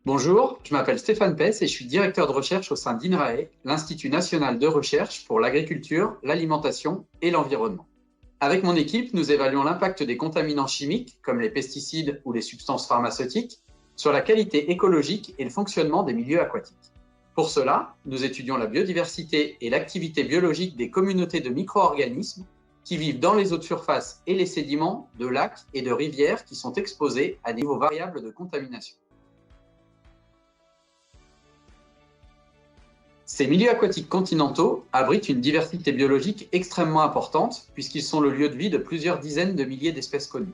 Bonjour, je m'appelle Stéphane Pess et je suis directeur de recherche au sein d'INRAE, l'Institut national de recherche pour l'agriculture, l'alimentation et l'environnement. Avec mon équipe, nous évaluons l'impact des contaminants chimiques, comme les pesticides ou les substances pharmaceutiques, sur la qualité écologique et le fonctionnement des milieux aquatiques. Pour cela, nous étudions la biodiversité et l'activité biologique des communautés de micro-organismes qui vivent dans les eaux de surface et les sédiments de lacs et de rivières qui sont exposés à des niveaux variables de contamination. Ces milieux aquatiques continentaux abritent une diversité biologique extrêmement importante puisqu'ils sont le lieu de vie de plusieurs dizaines de milliers d'espèces connues.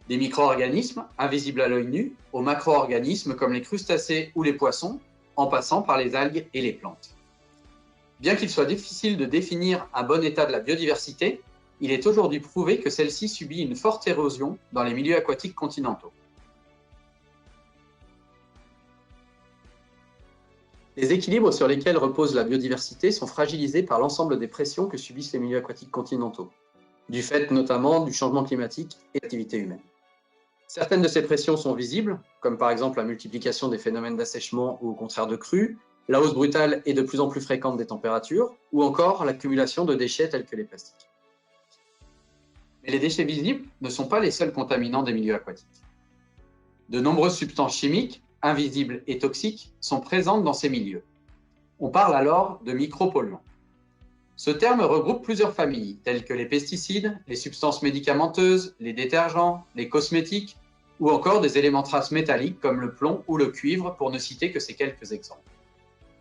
Des micro-organismes, invisibles à l'œil nu, aux macro-organismes comme les crustacés ou les poissons, en passant par les algues et les plantes. Bien qu'il soit difficile de définir un bon état de la biodiversité, il est aujourd'hui prouvé que celle-ci subit une forte érosion dans les milieux aquatiques continentaux. Les équilibres sur lesquels repose la biodiversité sont fragilisés par l'ensemble des pressions que subissent les milieux aquatiques continentaux, du fait notamment du changement climatique et de l'activité humaine. Certaines de ces pressions sont visibles, comme par exemple la multiplication des phénomènes d'assèchement ou au contraire de crues, la hausse brutale et de plus en plus fréquente des températures, ou encore l'accumulation de déchets tels que les plastiques. Mais les déchets visibles ne sont pas les seuls contaminants des milieux aquatiques. De nombreuses substances chimiques, invisibles et toxiques, sont présentes dans ces milieux. On parle alors de micropolluants. Ce terme regroupe plusieurs familles, telles que les pesticides, les substances médicamenteuses, les détergents, les cosmétiques, ou encore des éléments traces métalliques comme le plomb ou le cuivre, pour ne citer que ces quelques exemples.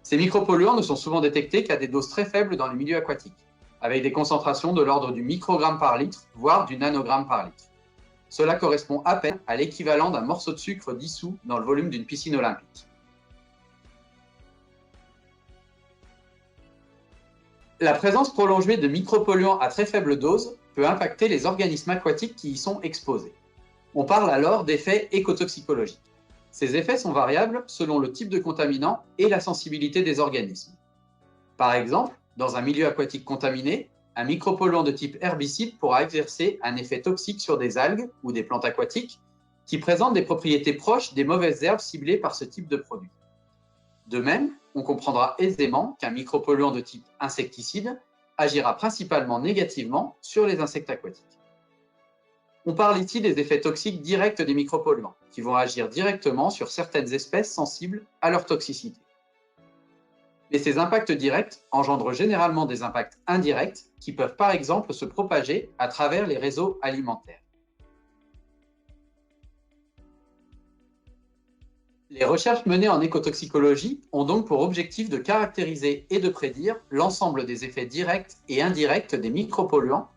Ces micropolluants ne sont souvent détectés qu'à des doses très faibles dans les milieux aquatiques, avec des concentrations de l'ordre du microgramme par litre, voire du nanogramme par litre. Cela correspond à peine à l'équivalent d'un morceau de sucre dissous dans le volume d'une piscine olympique. La présence prolongée de micropolluants à très faible dose peut impacter les organismes aquatiques qui y sont exposés. On parle alors d'effets écotoxicologiques. Ces effets sont variables selon le type de contaminant et la sensibilité des organismes. Par exemple, dans un milieu aquatique contaminé, un micropolluant de type herbicide pourra exercer un effet toxique sur des algues ou des plantes aquatiques qui présentent des propriétés proches des mauvaises herbes ciblées par ce type de produit. De même, on comprendra aisément qu'un micropolluant de type insecticide agira principalement négativement sur les insectes aquatiques. On parle ici des effets toxiques directs des micropolluants, qui vont agir directement sur certaines espèces sensibles à leur toxicité. Mais ces impacts directs engendrent généralement des impacts indirects qui peuvent par exemple se propager à travers les réseaux alimentaires. Les recherches menées en écotoxicologie ont donc pour objectif de caractériser et de prédire l'ensemble des effets directs et indirects des micropolluants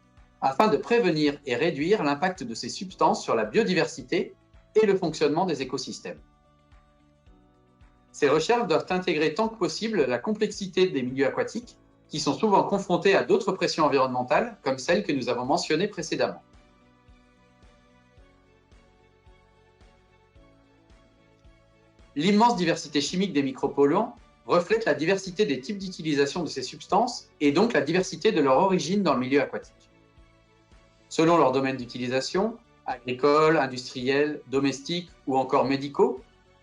afin de prévenir et réduire l'impact de ces substances sur la biodiversité et le fonctionnement des écosystèmes. Ces recherches doivent intégrer tant que possible la complexité des milieux aquatiques, qui sont souvent confrontés à d'autres pressions environnementales, comme celles que nous avons mentionnées précédemment. L'immense diversité chimique des micropolluants reflète la diversité des types d'utilisation de ces substances et donc la diversité de leur origine dans le milieu aquatique. Selon leur domaine d'utilisation, agricole, industriel, domestique ou encore médicaux,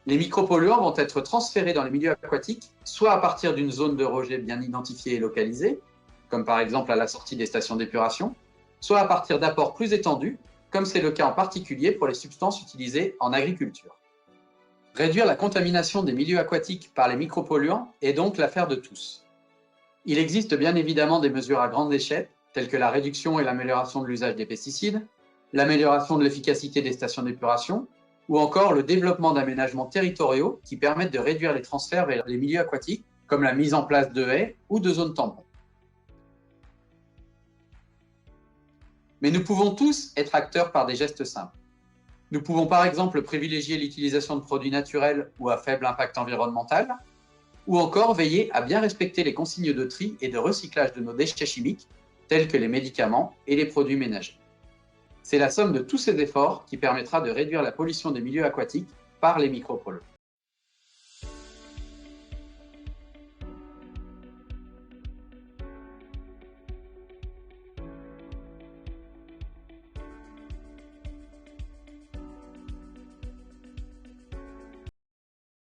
les micropolluants vont être transférés dans les milieux aquatiques, soit à partir d'une zone de rejet bien identifiée et localisée, comme par exemple à la sortie des stations d'épuration, soit à partir d'apports plus étendus, comme c'est le cas en particulier pour les substances utilisées en agriculture. Réduire la contamination des milieux aquatiques par les micropolluants est donc l'affaire de tous. Il existe bien évidemment des mesures à grande échelle, telles que la réduction et l'amélioration de l'usage des pesticides, l'amélioration de l'efficacité des stations d'épuration, ou encore le développement d'aménagements territoriaux qui permettent de réduire les transferts vers les milieux aquatiques, comme la mise en place de haies ou de zones tampons. Mais nous pouvons tous être acteurs par des gestes simples. Nous pouvons par exemple privilégier l'utilisation de produits naturels ou à faible impact environnemental, ou encore veiller à bien respecter les consignes de tri et de recyclage de nos déchets chimiques, tels que les médicaments et les produits ménagers. C'est la somme de tous ces efforts qui permettra de réduire la pollution des milieux aquatiques par les micropolluants.